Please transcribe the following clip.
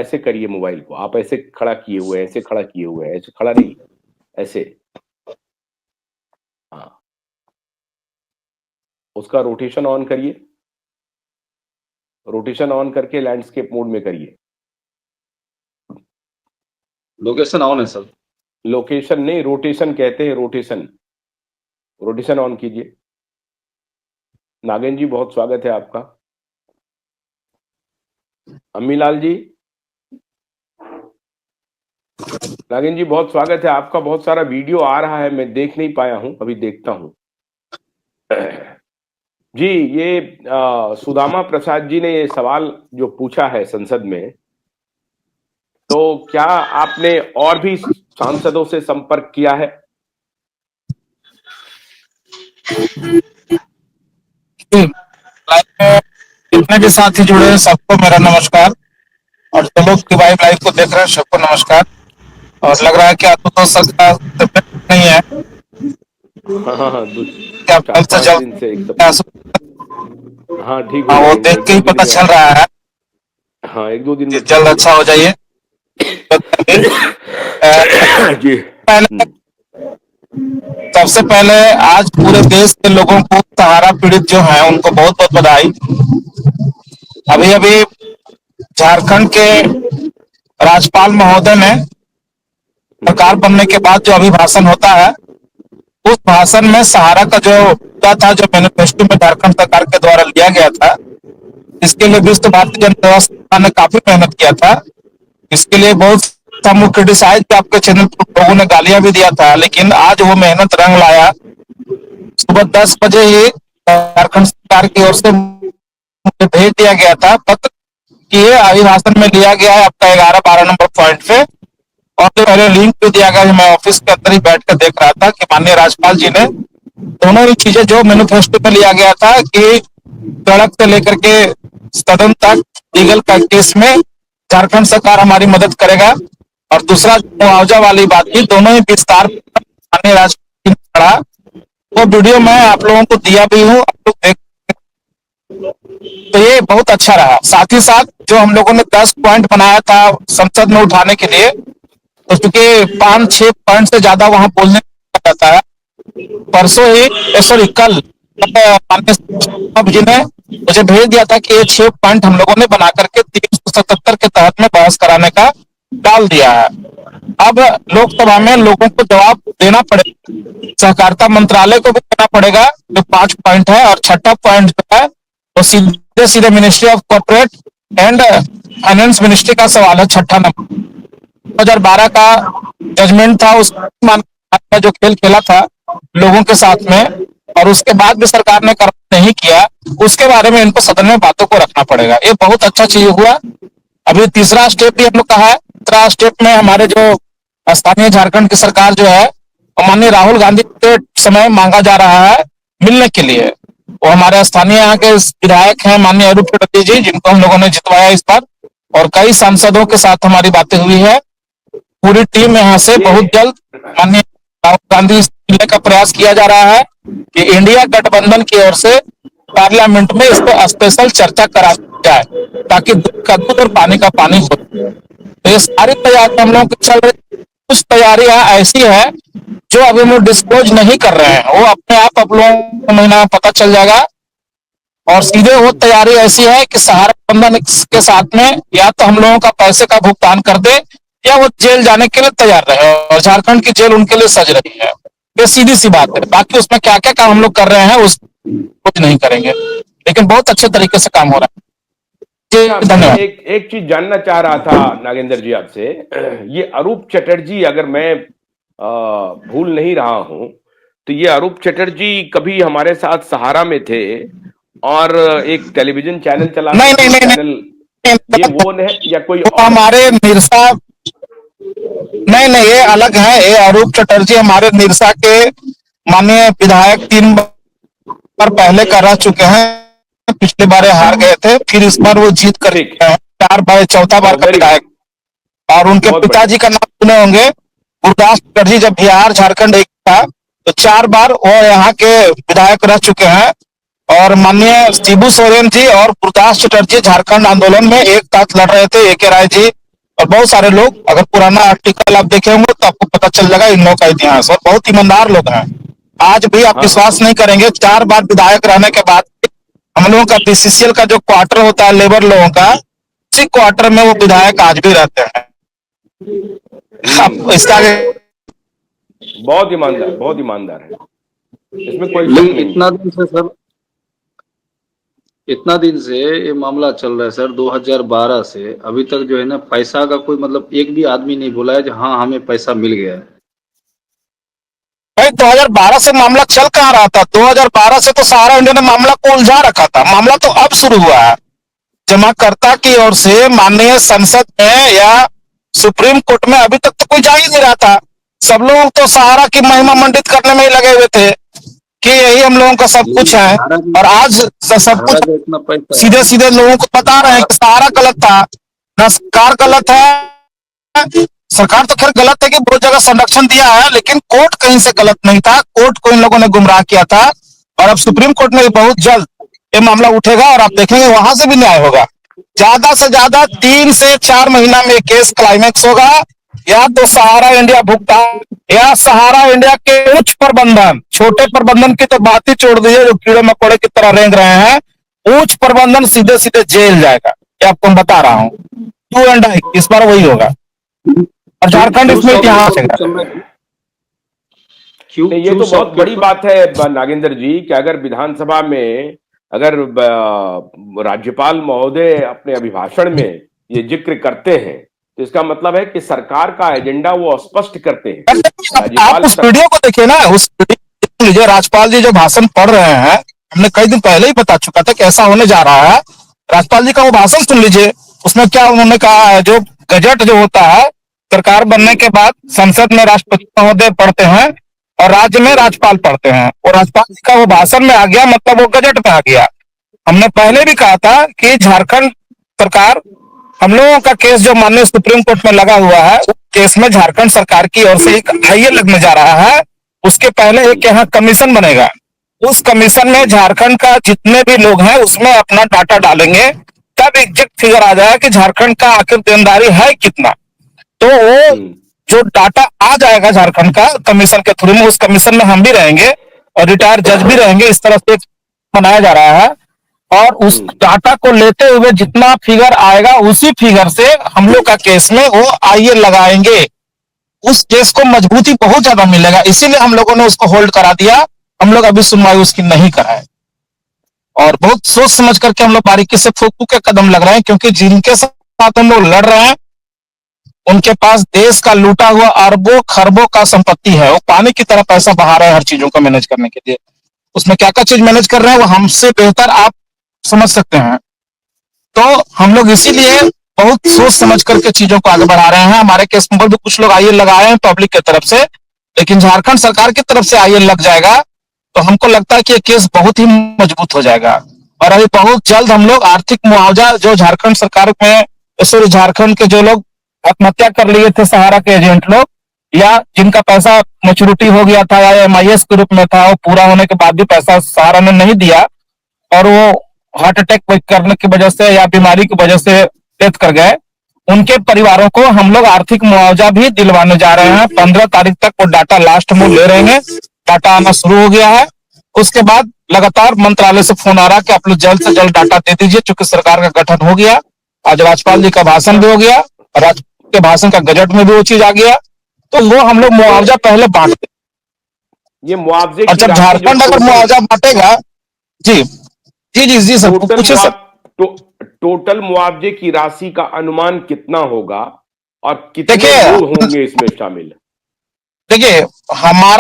ऐसे करिए मोबाइल को, आप ऐसे खड़ा किए हुए हैं, ऐसे खड़ा किए हुए हैं, ऐसे खड़ा नहीं, ऐसे। हाँ, उसका रोटेशन ऑन करिए, रोटेशन ऑन करके लैंडस्केप मोड में करिए। लोकेशन ऑन है सर। लोकेशन नहीं, रोटेशन कहते हैं, रोटेशन। रोटेशन ऑन कीजिए। नागेंद्र जी बहुत स्वागत है आपका। अम्मीलाल जी, नागेंद्र जी बहुत स्वागत है आपका। बहुत सारा वीडियो आ रहा है, मैं देख नहीं पाया हूं, अभी देखता हूं। जी, ये सुदामा प्रसाद जी ने ये सवाल जो पूछा है संसद में, तो क्या आपने और भी सांसदों से संपर्क किया है? जितने भी साथी जुड़े हैं सबको मेरा नमस्कार, और जो लोग वाइव लाइव को देख रहे हैं सबको नमस्कार। और लग रहा है कि आशुतोष सर का तबीयत नहीं है, हाँ, क्या कल से 4-5 दिन से एकदम। हाँ, ठीक हो हाँ, वो जाएंगे देख एक के ही दो दिन पता में। चल रहा है। हाँ, 1-2 दिन में ठीक जल्द हो अच्छा हो जाइए। जी। पहले सबसे पहले आज पूरे देश के लोगों को, सहारा पीड़ित जो हैं उनको बहुत बहुत बधाई। अभी अभी झारखंड के राज्यपाल महोदय ने सरकार बनने के बाद जो अभिभाषण होता है, उस भाषण में सहारा का जो मुद्दा था, जो मैनिफेस्टो में झारखंड सरकार के द्वारा लिया गया था, इसके लिए विश्व भारतीय जनता संघ ने काफी मेहनत किया था। इसके लिए बहुत सा मुख्य क्रिटिसाइज भी आपके चैनल पर लोगों ने गालियां भी दिया था, लेकिन आज वो मेहनत रंग लाया। सुबह 10 बजे ही झारखंड सरकार की ओर से मुझे भेज दिया गया था पत्र कि ये अभिभाषण में लिया गया है आपका 11-12 नंबर पॉइंट पे। और जो पहले लिंक भी दिया गया, मैं ऑफिस के अंदर ही बैठ कर देख रहा था कि माननीय राज्यपाल जी ने दोनों ही चीजें जो मैनिफेस्टो में लिया गया था कि सड़क से लेकर के सदन तक लीगल प्रैक्टिस में झारखंड सरकार हमारी मदद करेगा, और दूसरा मुआवजा वाली बात भी दोनों ही विस्तार माननीय राज्यपाल जी ने पढ़ा। वो वीडियो मैं आप लोगों को दिया भी हूँ, आप लोग देख। तो ये बहुत अच्छा रहा। साथ ही साथ जो हम लोगों ने 10 पॉइंट बनाया था संसद में उठाने के लिए, तो चूंकि 5-6 पॉइंट से ज्यादा वहां बोलने जाता है, परसों ही सॉरी कल माननीय जी ने मुझे भेज दिया था कि ये 6 पॉइंट हम लोगों ने बना करके 377 के तहत में बहस कराने का डाल दिया है। अब लोकसभा में लोगों को जवाब देना पड़ेगा, सहकारिता मंत्रालय को भी देना पड़ेगा जो 5 पॉइंट है, और छठा पॉइंट जो है वो सीधे सीधे ministry of corporate and finance ministry का सवाल है। छठा नंबर 2012 का जजमेंट था, उस जो खेल खेला था लोगों के साथ में, और उसके बाद भी सरकार ने कार्रवाई नहीं किया, उसके बारे में इनको सदन में बातों को रखना पड़ेगा। ये बहुत अच्छा चीज हुआ। अभी तीसरा स्टेप भी हम लोग कहा है। तीसरा स्टेप में हमारे जो स्थानीय झारखंड की सरकार जो है, माननीय राहुल गांधी के समय मांगा जा रहा है मिलने के लिए। वो हमारे स्थानीय यहाँ के विधायक हैं माननीय अरूप चटर्जी जी, जिनको हम लोगों ने जितवाया इस बार, और कई सांसदों के साथ हमारी बातें हुई है। पूरी टीम यहाँ से बहुत जल्द माननीय राहुल गांधी से मिलने का प्रयास किया जा रहा है कि इंडिया गठबंधन की ओर से पार्लियामेंट में इसको स्पेशल चर्चा करा जाए, ताकि दूध का दूध और पानी का पानी हो। तो ये सारी तैयारी हम लोग की चल रही। कुछ तैयारियां ऐसी है जो अभी हम लोग डिस्क्लोज नहीं कर रहे हैं, वो अपने आप लोगों को महीना में पता चल जाएगा। और सीधे वो तैयारी ऐसी है कि सहारा प्रबंधन के साथ में या तो हम लोगों का पैसे का भुगतान कर दे, या वो जेल जाने के लिए तैयार रहे, और झारखंड की जेल उनके लिए सज रही है। ये सीधी सी बात है। बाकी उसमें क्या क्या काम हम लोग कर रहे हैं उस कुछ नहीं करेंगे, लेकिन बहुत अच्छे तरीके से काम हो रहा है। धन्यवाद। एक चीज जानना चाह रहा था नागेंद्र जी आपसे, ये अरूप चटर्जी, अगर मैं भूल नहीं रहा हूं, तो ये अरूप चटर्जी कभी हमारे साथ सहारा में थे और एक टेलीविजन चैनल चला, नहीं नहीं नहीं, चैनल नहीं, ये वो है या कोई और? हमारे निरसा, नहीं नहीं, ये अलग है। ये अरूप चटर्जी हमारे निरसा के माननीय विधायक 3 बार पहले कर रह चुके हैं। पिछले बार हार गए थे, फिर इस बार वो जीत कर 4 बार, चौथा बार का विधायक। और उनके पिताजी का नाम सुने होंगे, गुरदास चटर्जी। जब बिहार झारखंड एक था तो 4 बार वो यहाँ के विधायक रह चुके हैं। और माननीय शिबू सोरेन जी और गुरदास चटर्जी झारखंड आंदोलन में एक साथ लड़ रहे थे, AK राय जी और बहुत सारे लोग, अगर पुराना आर्टिकल आप देखे होंगे तो आपको पता चल जाएगा इन लोगों का इतिहास, और बहुत ईमानदार लोग हैं। आज भी आप हाँ विश्वास नहीं करेंगे, 4 बार विधायक रहने के बाद हम लोगों का बीसीसीएल का जो क्वार्टर होता है लेबर लोगों का, उसी क्वार्टर में वो विधायक आज भी रहते हैं। अब इसका आगे बहुत ईमानदार है, इसमें कोई शक लेकिन नहीं। इतना दिन से ये मामला चल रहा है सर, 2012 से अभी तक जो है ना, पैसा का कोई मतलब एक भी आदमी नहीं बोला है कि हाँ हमें पैसा मिल गया है। भाई 2012 से मामला चल कहाँ रहा था? 2012 से तो सहारा इंडिया ने मामला को उलझा रखा था। मामला तो अब शुरू हुआ है। जमाकर्ता की ओर से माननीय संसद में या सुप्रीम कोर्ट में अभी तक तो कोई जा ही नहीं रहा था। सब लोग तो सहारा की महिमा मंडित करने में ही लगे हुए थे कि यही हम लोगों का सब कुछ है, और आज सब सहारा कुछ का इतना पैसा है। सीधे सीधे लोगों को बता रहे हैं कि सहारा गलत था, ना सरकार गलत है। सरकार तो खैर गलत है कि बहुत जगह संरक्षण दिया है, लेकिन कोर्ट कहीं से गलत नहीं था। कोर्ट को इन लोगों ने गुमराह किया था, और अब सुप्रीम कोर्ट में बहुत जल्द ये मामला उठेगा और आप देखेंगे वहां से भी न्याय होगा। ज्यादा से ज्यादा 3 से 4 महीना में केस क्लाइमेक्स होगा। या तो सहारा इंडिया भुगतान, या सहारा इंडिया के उच्च प्रबंधन, छोटे प्रबंधन की तो बात ही छोड़ दीजिए जो कीड़े मकोड़े की तरह रेंग रहे हैं, उच्च प्रबंधन सीधे सीधे जेल जाएगा। ये आपको मैं बता रहा हूँ, 2 एंड डाई इस बार वही होगा। और झारखंड इसमें इतिहास है। नहीं, ये तो बहुत बड़ी बात है नागेंद्र जी कि अगर विधानसभा में अगर राज्यपाल महोदय अपने अभिभाषण में ये जिक्र करते हैं तो इसका मतलब है कि सरकार का एजेंडा वो स्पष्ट करते हैं। आप उस वीडियो को देखिए ना, उस वीडियो लीजिए, राज्यपाल जी जो भाषण पढ़ रहे हैं, हमने कई दिन पहले ही बता चुका था कि ऐसा होने जा रहा है। राज्यपाल जी का वो भाषण सुन लीजिए, उसमें क्या उन्होंने कहा है। जो गजट जो होता है, सरकार बनने के बाद संसद में राष्ट्रपति महोदय पढ़ते हैं और राज्य में राज्यपाल पढ़ते हैं, और राज्यपाल जी का वो भाषण में आ गया, मतलब वो गजट में आ गया। हमने पहले भी कहा था कि झारखंड सरकार, हम लोगों का केस जो माननीय सुप्रीम कोर्ट में लगा हुआ है, उस केस में झारखंड सरकार की ओर से एक हाईए लगने जा रहा है। उसके पहले एक यहाँ कमीशन बनेगा, उस कमीशन में झारखंड का जितने भी लोग हैं उसमें अपना डाटा डालेंगे, तब एग्जैक्ट फिगर आ जाएगा कि झारखंड का आखिर देनदारी है कितना। तो वो जो डाटा आ जाएगा झारखंड का कमीशन के थ्रू में, उस कमीशन में हम भी रहेंगे और रिटायर्ड जज भी रहेंगे। इस तरह से बनाया जा रहा है, और उस डाटा को लेते हुए जितना फिगर आएगा उसी फिगर से हम लोग का केस में वो आईए लगाएंगे। उस केस को मजबूती बहुत ज्यादा मिलेगा, इसीलिए हम लोगों ने उसको होल्ड करा दिया। हम लोग अभी सुनवाई उसकी नहीं कराए, और बहुत सोच समझ करके हम लोग बारीकी से फूक के कदम लग रहे हैं, क्योंकि जिनके साथ हम लोग लड़ रहे हैं उनके पास देश का लूटा हुआ अरबों खरबों का संपत्ति है। वो पानी की तरह पैसा बहा रहे हैं हर चीजों को मैनेज करने के लिए। उसमें क्या क्या चीज मैनेज कर रहे हैं वो हमसे बेहतर आप समझ सकते हैं। तो हम लोग इसीलिए बहुत सोच समझ करके चीजों को आगे बढ़ा रहे हैं। हमारे केस में भी कुछ लोग आईएल लगाए हैं पब्लिक की तरफ से, लेकिन झारखंड सरकार की तरफ से आईएल लग जाएगा तो हमको लगता है कि ये केस बहुत ही मजबूत हो जाएगा। और अभी बहुत जल्द हम लोग आर्थिक मुआवजा जो झारखंड सरकार में, सॉरी झारखंड के जो लोग आत्महत्या कर लिए थे सहारा के एजेंट लोग, या जिनका पैसा मैच्योरिटी हो गया था या एमआईएस के रूप में था, वो पूरा होने के बाद भी पैसा सहारा ने नहीं दिया और वो हार्ट अटैक करने की वजह से या बीमारी की वजह से डेथ कर गए, उनके परिवारों को हम लोग आर्थिक मुआवजा भी दिलवाने जा रहे हैं। 15 तारीख तक वो डाटा लास्ट में ले रहे हैं। डाटा आना शुरू हो गया है। उसके बाद लगातार मंत्रालय से फोन आ रहा है कि आप लोग जल्द से जल्द डाटा दे दीजिए, चूंकि सरकार का गठन हो गया। आज राज्यपाल जी का भाषण भी हो गया, राज्यपाल के भाषण का गजट में भी वो चीज आ गया, तो वो हम लोग मुआवजा पहले बांटते। ये मुआवजे और जब झारखंड अगर मुआवजा बांटेगा, जी जी जी जी सर, पूछिए सर। टोटल मुआवजे की राशि का अनुमान कितना होगा और कितने लोग होंगे इसमें शामिल? देखिए हमारा